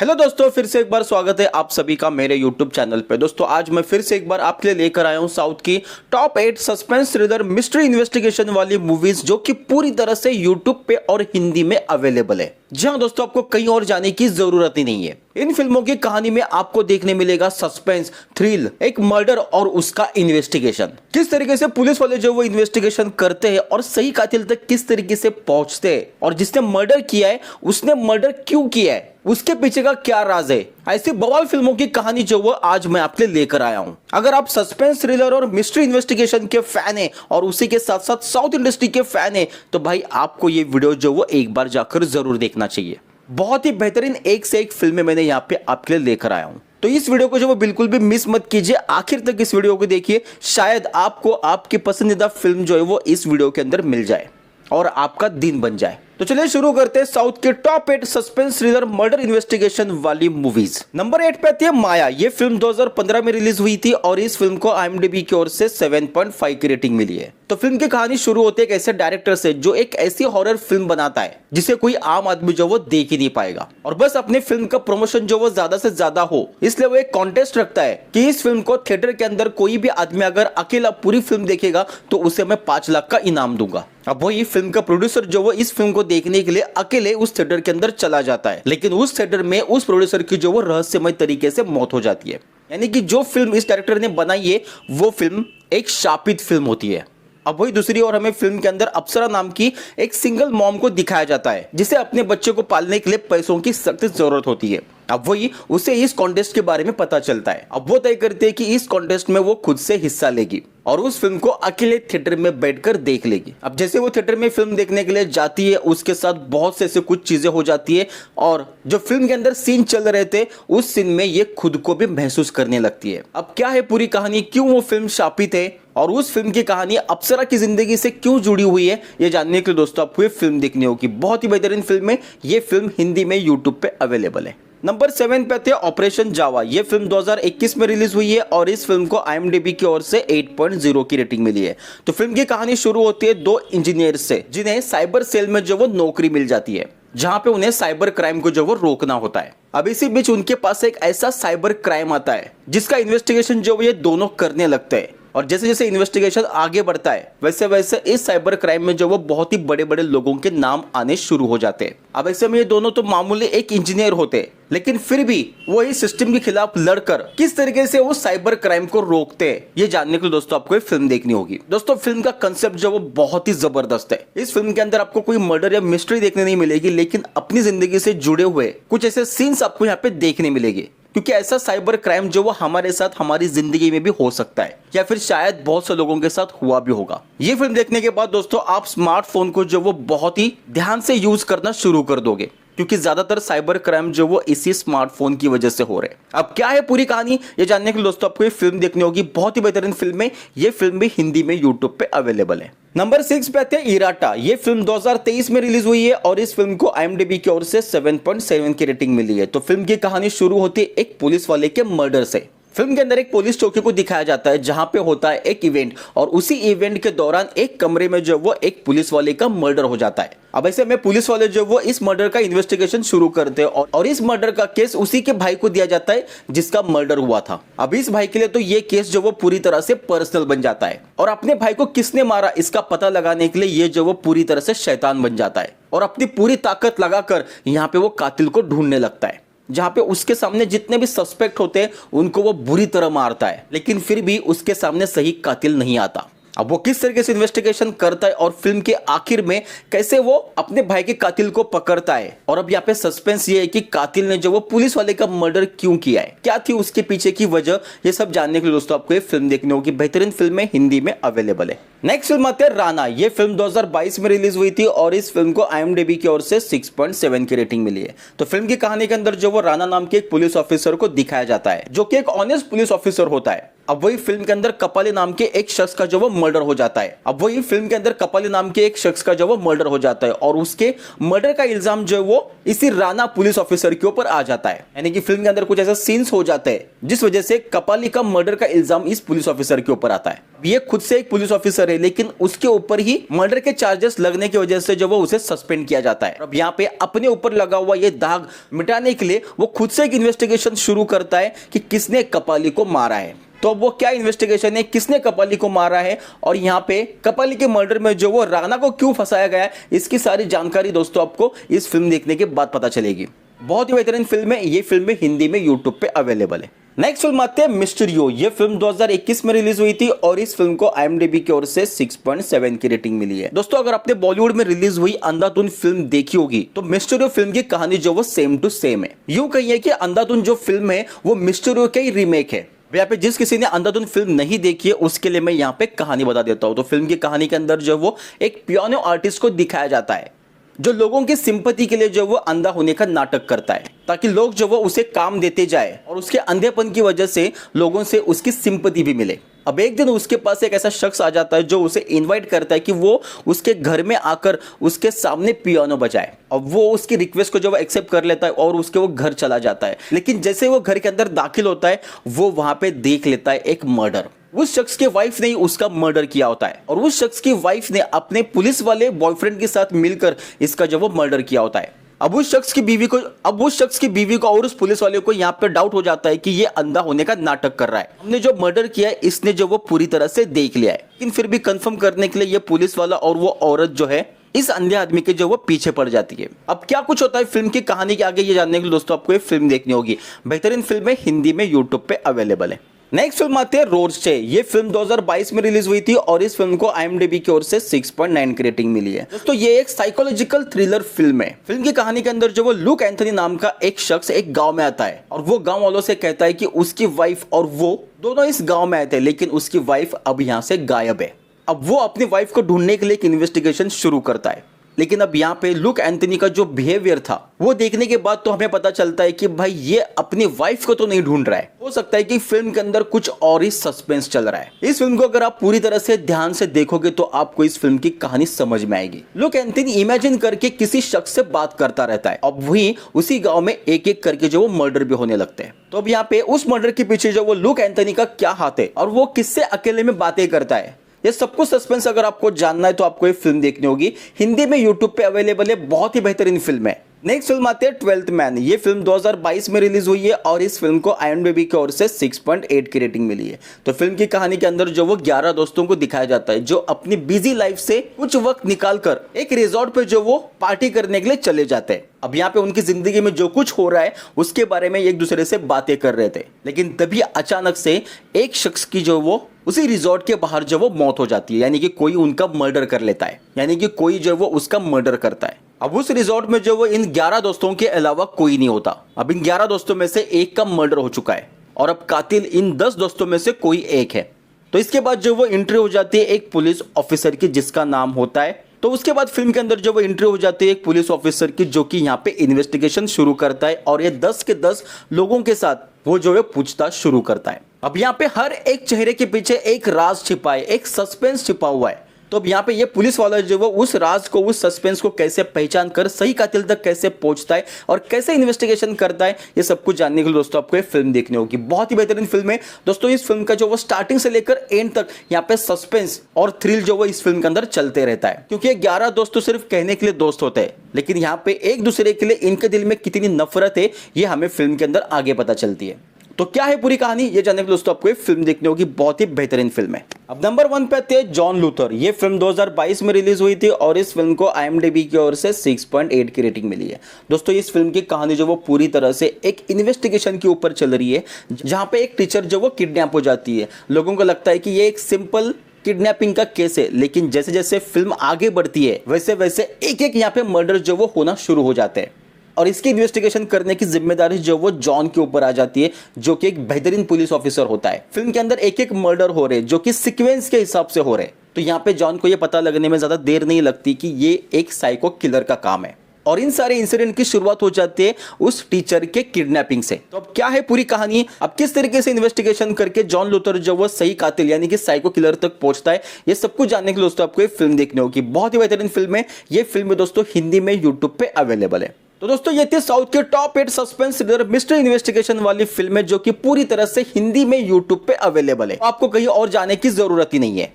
Hello दोस्तों, फिर से एक बार स्वागत है आप सभी का मेरे YouTube चैनल पे। दोस्तों आज मैं फिर से एक बार आपके लिए लेकर आया हूँ साउथ की top 8 suspense thriller mystery investigation वाली मूवीज जो कि पूरी तरह से YouTube पे और हिंदी में अवेलेबल है। जी हाँ दोस्तों, आपको कहीं और जाने की जरूरत ही नहीं है। इन फिल्मों की कहानी में आपको देखने मिलेगा सस्पेंस, थ्रिल, एक मर्डर और उसका इन्वेस्टिगेशन। किस तरीके से पुलिस वाले जो वो इन्वेस्टिगेशन करते हैं और सही कातिल तक किस तरीके से पहुंचते हैं, और जिसने मर्डर किया है उसने मर्डर क्यों किया है, उसके पीछे का क्या राज है। ऐसी बवाल फिल्मों की कहानी जो वो आज मैं आपके लिए लेकर आया हूं। अगर आप सस्पेंस, थ्रिलर और मिस्ट्री इन्वेस्टिगेशन के फैन हैं और उसी के साथ साथ साउथ इंडस्ट्री के फैन हैं, तो भाई आपको ये वीडियो जो वो एक बार जाकर जरूर देखना चाहिए। बहुत ही बेहतरीन एक से एक फिल्में मैंने यहाँ पे आपके लिए लेकर आया हूं, तो इस वीडियो को जो वो बिल्कुल भी मिस मत कीजिए, आखिर तक इस वीडियो को देखिए। शायद आपको आपकी पसंदीदा फिल्म जो है वो इस वीडियो के अंदर मिल जाए और आपका दिन बन जाए। तो चलिए शुरू करते हैं साउथ के top 8 suspense, thriller, murder investigation वाली मूवीज। नंबर 8 पे आती है माया। ये फिल्म 2015 में रिलीज हुई थी और इस फिल्म को IMDb की ओर से 7.5 की रेटिंग मिली है। तो फिल्म की कहानी शुरू होती है एक ऐसे डायरेक्टर से जो एक ऐसी हॉरर फिल्म बनाता है जिसे कोई आम आदमी जो वो देख ही नहीं पाएगा, और बस अपने फिल्म का प्रमोशन जो वो ज्यादा से ज्यादा हो, इसलिए वो एक कॉन्टेस्ट रखता है कि इस फिल्म को थिएटर के अंदर कोई भी आदमी अगर अकेला पूरी फिल्म देखेगा तो उसे मैं 5 लाख का इनाम दूंगा। अब वही फिल्म का प्रोड्यूसर जो वो इस फिल्म को देखने के लिए अकेले उस थिएटर के अंदर चला जाता है, लेकिन उस थिएटर में उस प्रोड्यूसर की जो वो रहस्यमय तरीके से मौत हो जाती है। यानी कि जो फिल्म इस डायरेक्टर ने बनाई है वो फिल्म एक शापित फिल्म होती है। अब वही दूसरी ओर हमें फिल्म के अंदर अप्सरा नाम की एक सिंगल मॉम को दिखाया जाता है जिसे अपने बच्चे को पालने के लिए पैसों की सख्त जरूरत होती है। अब वही उसे इस कॉन्टेस्ट के बारे में पता चलता है। अब वो तय करती है कि इस कॉन्टेस्ट में वो खुद से हिस्सा लेगी और उस फिल्म को अकेले थिएटर में बैठकर देख लेगी। अब जैसे वो थिएटर में फिल्म देखने के लिए जाती है, उसके साथ बहुत से ऐसे कुछ चीजें हो जाती है और जो फिल्म के अंदर सीन चल रहे थे उस सीन में ये खुद को भी महसूस करने लगती है। अब क्या है पूरी कहानी, क्यों वो फिल्म शापित है और उस फिल्म की कहानी अप्सरा की जिंदगी से क्यों जुड़ी हुई है, ये जानने के लिए दोस्तों आपको ये फिल्म देखनी होगी। बहुत ही बेहतरीन फिल्म है। ये फिल्म हिंदी में यूट्यूब पे अवेलेबल है। नंबर 7 पे आते हैं ऑपरेशन जावा। ये फिल्म 2021 में रिलीज हुई है और इस फिल्म को IMDb की ओर से 8.0 की रेटिंग मिली है। तो फिल्म की कहानी शुरू होती है 2 इंजीनियर से जिन्हें साइबर सेल में जो वो नौकरी मिल जाती है, जहां पे उन्हें साइबर क्राइम को जो वो रोकना होता है। अब इसी बीच उनके पास एक ऐसा साइबर क्राइम आता है जिसका इन्वेस्टिगेशन जो ये दोनों करने लगते हैं, और जैसे जैसे इन्वेस्टिगेशन आगे बढ़ता है वैसे वैसे इस साइबर क्राइम में जो वो बहुत ही बड़े बड़े लोगों के नाम आने शुरू हो जाते हैं। अब ऐसे में ये दोनों तो मामूली एक इंजीनियर होते हैं, लेकिन फिर भी वो इस सिस्टम के खिलाफ लड़कर किस तरीके से वो साइबर क्राइम को रोकते हैं, ये जानने के लिए दोस्तों आपको ये फिल्म देखनी होगी। दोस्तों फिल्म का कंसेप्ट जो वो बहुत ही जबरदस्त है। इस फिल्म के अंदर आपको कोई मर्डर या मिस्ट्री देखने नहीं मिलेगी, लेकिन अपनी जिंदगी से जुड़े हुए कुछ ऐसे सीन्स आपको यहाँ पे देखने मिलेंगे, क्योंकि ऐसा साइबर क्राइम जो वो हमारे साथ हमारी जिंदगी में भी हो सकता है या फिर शायद बहुत से लोगों के साथ हुआ भी होगा। ये फिल्म देखने के बाद दोस्तों आप स्मार्टफोन को जो वो बहुत ही ध्यान से यूज करना शुरू कर दोगे, क्योंकि ज्यादातर साइबर क्राइम जो वो इसी स्मार्टफोन की वजह से हो रहे हैं। अब क्या है पूरी कहानी, ये जानने के लिए दोस्तों आपको ये फिल्म देखनी होगी। बहुत ही बेहतरीन फिल्म है। ये फिल्म भी हिंदी में यूट्यूब पे अवेलेबल है। नंबर 6 पे आते हैं इराटा। ये फिल्म 2023 में रिलीज हुई है और इस फिल्म को IMDb की ओर से 7.7 की रेटिंग मिली है। तो फिल्म की कहानी शुरू होती है एक पुलिस वाले के मर्डर से। फिल्म के अंदर एक पुलिस चौकी को दिखाया जाता है जहां पे होता है एक इवेंट, और उसी इवेंट के दौरान एक कमरे में जो वो एक पुलिस वाले का मर्डर हो जाता है। अब ऐसे में पुलिस वाले जो वो इस मर्डर का इन्वेस्टिगेशन शुरू करते हैं और इस मर्डर का केस उसी के भाई को दिया जाता है जिसका मर्डर हुआ था। अब इस भाई के लिए तो ये केस जो वो पूरी तरह से पर्सनल बन जाता है और अपने भाई को किसने मारा इसका पता लगाने के लिए ये जो वो पूरी तरह से शैतान बन जाता है और अपनी पूरी ताकत लगाकर यहाँ पे वो कातिल को ढूंढने लगता है, जहां पे उसके सामने जितने भी सस्पेक्ट होते हैं उनको वो बुरी तरह मारता है, लेकिन फिर भी उसके सामने सही कातिल नहीं आता। अब वो किस तरीके से इन्वेस्टिगेशन करता है और फिल्म के आखिर में कैसे वो अपने भाई के कातिल को पकड़ता है। और अब यहाँ पे सस्पेंस ये है कि कातिल ने जो वो पुलिस वाले का मर्डर क्यों किया है, क्या थी उसके पीछे की वजह, ये सब जानने के लिए दोस्तों आपको ये फिल्म देखनी होगी। बेहतरीन फिल्म है, हिंदी में अवेलेबल है। नेक्स्ट फिल्म आती है राणा। ये फिल्म 2022 में रिलीज हुई थी और इस फिल्म को IMDb की ओर से 6.7 की रेटिंग मिली है। तो फिल्म की कहानी के अंदर जो वो राणा नाम के एक पुलिस ऑफिसर को दिखाया जाता है जो कि एक ऑनेस्ट पुलिस ऑफिसर होता है। अब वही फिल्म के अंदर कपाली नाम के एक शख्स का जो वो मर्डर हो जाता है। अब वही फिल्म के अंदर कपाली नाम के एक शख्स का जो वो मर्डर हो जाता है और उसके मर्डर का इल्जाम जो है वो इसी राणा पुलिस ऑफिसर के ऊपर आ जाता है। यानी कि फिल्म के अंदर कुछ ऐसा सीन्स हो जाते हैं जिस वजह से कपाली का मर्डर का इल्जाम इस पुलिस ऑफिसर के ऊपर आता है। ये खुद से एक पुलिस ऑफिसर है, लेकिन उसके ऊपर ही मर्डर के चार्जेस लगने की वजह से जो वो उसे सस्पेंड किया जाता है। अब यहाँ पे अपने ऊपर लगा हुआ ये दाग मिटाने के लिए वो खुद से एक इन्वेस्टिगेशन शुरू करता है कि किसने कपाली को मारा है। तो अब वो क्या इन्वेस्टिगेशन है, किसने कपाली को मारा है और यहाँ पे कपाली के मर्डर में जो वो राणा को क्यों फंसाया गया है, इसकी सारी जानकारी दोस्तों आपको इस फिल्म देखने के बाद पता चलेगी। बहुत ही बेहतरीन फिल्म है। ये फिल्म हिंदी में यूट्यूब पे अवेलेबल है। नेक्स्ट फिल्म आते हैं मिस्टीरियो। ये फिल्म 2021 में रिलीज हुई थी और इस फिल्म को IMDb की ओर से 6.7 की रेटिंग मिली है। दोस्तों अगर आपने बॉलीवुड में रिलीज हुई अंधाधुन फिल्म देखी होगी तो मिस्टीरियो फिल्म की कहानी जो वो सेम टू सेम है। यूं कहिए कि अंधाधुन जो फिल्म है वो मिस्टीरियो का ही रीमेक है। यहाँ पे जिस किसी ने अंधाधुन फिल्म नहीं देखी है उसके लिए मैं यहाँ पे कहानी बता देता हूँ। तो फिल्म की कहानी के अंदर जो वो एक पियानो आर्टिस्ट को दिखाया जाता है जो लोगों की सिंपैथी के लिए जो वो अंधा होने का नाटक करता है ताकि लोग जो वो उसे काम देते जाए और उसके अंधेपन की वजह से लोगों से उसकी सिंपैथी भी मिले। अब एक दिन उसके पास एक ऐसा शख्स आ जाता है जो उसे इनवाइट करता है कि वो उसके घर में आकर उसके सामने पियानो बजाए। अब वो उसकी रिक्वेस्ट को जो वो एक्सेप्ट कर लेता है और उसके वो घर चला जाता है। लेकिन जैसे वो घर के अंदर दाखिल होता है वो वहां पे देख लेता है एक मर्डर। उस शख्स के वाइफ ने ही उसका मर्डर किया होता है और उस शख्स की वाइफ ने अपने पुलिस वाले बॉयफ्रेंड के साथ मिलकर इसका जो वो मर्डर किया होता है। अब उस शख्स की बीवी को और उस पुलिस वाले को यहाँ पे डाउट हो जाता है कि ये अंधा होने का नाटक कर रहा है। हमने जो मर्डर किया है इसने जो वो पूरी तरह से देख लिया है। लेकिन फिर भी कंफर्म करने के लिए ये पुलिस वाला और वो औरत जो है इस अंधे आदमी के जो वो पीछे पड़ जाती है। अब क्या कुछ होता है फिल्म की कहानी के आगे ये जानने के लिए दोस्तों आपको ये फिल्म देखनी होगी। बेहतरीन फिल्म है, हिंदी में यूट्यूब पे अवेलेबल है। नेक्स्ट फिल्म आती है रोडस्टे। ये फिल्म 2022 में रिलीज हुई थी और इस फिल्म को IMDb की ओर से 6.9 की रेटिंग मिली है। दोस्तों ये एक साइकोलॉजिकल थ्रिलर फिल्म है। फिल्म की कहानी के अंदर जो वो लुक एंथनी नाम का एक शख्स एक गांव में आता है और वो गांव वालों से कहता है कि उसकी वाइफ और वो दोनों इस गांव में आए थे लेकिन उसकी वाइफ अब यहाँ से गायब है। अब वो अपनी वाइफ को ढूंढने के लिए एक इन्वेस्टिगेशन शुरू करता है। लेकिन अब यहाँ पे लुक एंथनी का जो बिहेवियर था वो देखने के बाद तो हमें पता चलता है कि भाई ये अपनी वाइफ को तो नहीं ढूंढ रहा है। हो सकता है कि फिल्म के अंदर कुछ और ही सस्पेंस चल रहा है। इस फिल्म को अगर आप पूरी तरह से ध्यान से देखोगे तो आपको इस फिल्म की कहानी समझ में आएगी। लुक एंथनी इमेजिन करके किसी शख्स से बात करता रहता है। अब वही उसी गाँव में एक एक करके जो वो मर्डर भी होने लगते हैं। तो अब यहाँ पे उस मर्डर के पीछे जो वो लुक एंथनी का क्या हाथ है और वो किससे अकेले में बातें करता है, ये सब कुछ सस्पेंस अगर आपको जानना है तो आपको ये फिल्म देखनी होगी। हिंदी में यूट्यूब पे अवेलेबल है। बहुत ही बेहतरीन फिल्म है। नेक्स्ट फिल्म आती है 12th मैन। ये फिल्म 2022 में रिलीज हुई है और इस फिल्म को IMDb की ओर से 6.8 की रेटिंग मिली है। तो फिल्म की कहानी के अंदर जो वो 11 दोस्तों को दिखाया जाता है जो अपनी बिजी लाइफ से कुछ वक्त निकालकर एक रिजॉर्ट पे जो वो पार्टी करने के लिए चले जाते हैं। अब यहाँ पे उनकी जिंदगी में जो कुछ हो रहा है उसके बारे में एक दूसरे से बातें कर रहे थे। लेकिन तभी अचानक से एक शख्स की जो वो उसी रिजॉर्ट के बाहर जो वो मौत हो जाती है। यानी कि कोई उनका मर्डर कर लेता है, यानी कि कोई जो वो उसका मर्डर करता है। अब उस रिजॉर्ट में जो वो इन 11 दोस्तों के अलावा कोई नहीं होता। अब इन 11 दोस्तों में से एक का मर्डर हो चुका है और अब कातिल इन 10 दोस्तों में से कोई एक है। तो इसके बाद जो वो एंट्री हो जाती है एक पुलिस ऑफिसर की जिसका नाम होता है। तो उसके बाद फिल्म के अंदर जो वो एंट्री हो जाती है एक पुलिस ऑफिसर की जो कि यहाँ पे इन्वेस्टिगेशन शुरू करता है और ये 10 के 10 लोगों के साथ वो जो है पूछताछ शुरू करता है। अब यहाँ पे हर एक चेहरे के पीछे एक राज छिपा है, एक सस्पेंस छिपा हुआ है। तो अब यहाँ पे ये पुलिस वाला जो वो उस राज को, उस सस्पेंस को कैसे पहचान कर सही कातिल तक कैसे पहुंचता है और कैसे इन्वेस्टिगेशन करता है, ये सब कुछ जानने के लिए दोस्तों आपको ये फिल्म देखनी होगी। बहुत ही बेहतरीन फिल्म है दोस्तों। इस फिल्म का जो वो स्टार्टिंग से लेकर एंड तक यहाँ पे सस्पेंस और थ्रिल जो वो इस फिल्म के अंदर चलते रहता है। क्योंकि ये 11 दोस्त तो सिर्फ कहने के लिए दोस्त होते हैं, लेकिन यहाँ पे एक दूसरे के लिए इनके दिल में कितनी नफरत है ये हमें फिल्म के अंदर आगे पता चलती है। तो क्या है पूरी कहानी ये जानने के लिए दोस्तों आपको ये फिल्म देखनी होगी। बहुत ही बेहतरीन फिल्म है। अब नंबर 1 पे आते हैं जॉन लूथर। ये फिल्म 2022 में रिलीज हुई थी और इस फिल्म को IMDb की ओर से 6.8 की रेटिंग मिली है। दोस्तों इस फिल्म की कहानी जो वो पूरी तरह से एक इन्वेस्टिगेशन के ऊपर चल रही है जहां पे एक टीचर जो वो किडनैप हो जाती है। लोगों को लगता है कि ये एक सिंपल किडनैपिंग का केस है, लेकिन जैसे जैसे फिल्म आगे बढ़ती है वैसे वैसे एक एक यहाँ पे मर्डर जो वो होना शुरू हो जाते हैं और इसकी इन्वेस्टिगेशन करने की जिम्मेदारी जो वो जॉन के ऊपर आ जाती है जो कि एक बेहतरीन पुलिस ऑफिसर होता है। फिल्म के अंदर एक एक मर्डर हो रहे जो कि सीक्वेंस के हिसाब से हो रहे। तो यहाँ पे जॉन को ये पता लगने में ज्यादा देर नहीं लगती कि ये एक साइको किलर का काम है। और इन सारे इंसिडेंट की शुरुआत हो जाती है उस टीचर के किडनैपिंग से। तो अब क्या है पूरी कहानी, अब किस तरीके से इन्वेस्टिगेशन करके जॉन लूथर जो वो सही कातिल यानी कि साइको किलर तक पहुंचता है, ये सब कुछ जानने के लिए दोस्तों आपको ये फिल्म देखनी होगी। बहुत ही बेहतरीन फिल्म है ये फिल्म दोस्तों, हिंदी में यूट्यूब पे अवेलेबल है। तो दोस्तों ये थी साउथ के top 8 suspense thriller mystery investigation वाली फिल्म है जो कि पूरी तरह से हिंदी में यूट्यूब पे अवेलेबल है। आपको कहीं और जाने की जरूरत ही नहीं है,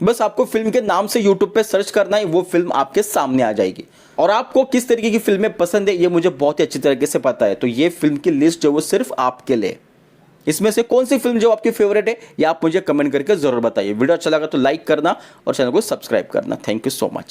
बस आपको फिल्म के नाम से यूट्यूब पे सर्च करना है, वो फिल्म आपके सामने आ जाएगी। और आपको किस तरीके की फिल्में पसंद है ये मुझे बहुत ही अच्छी तरीके से पता है, तो ये फिल्म की लिस्ट जो वो सिर्फ आपके लिए। इसमें से कौन सी फिल्म जो आपकी फेवरेट है ये आप मुझे कमेंट करके जरूर बताइए। वीडियो अच्छा लगा तो लाइक करना और चैनल को सब्सक्राइब करना। Thank you so much.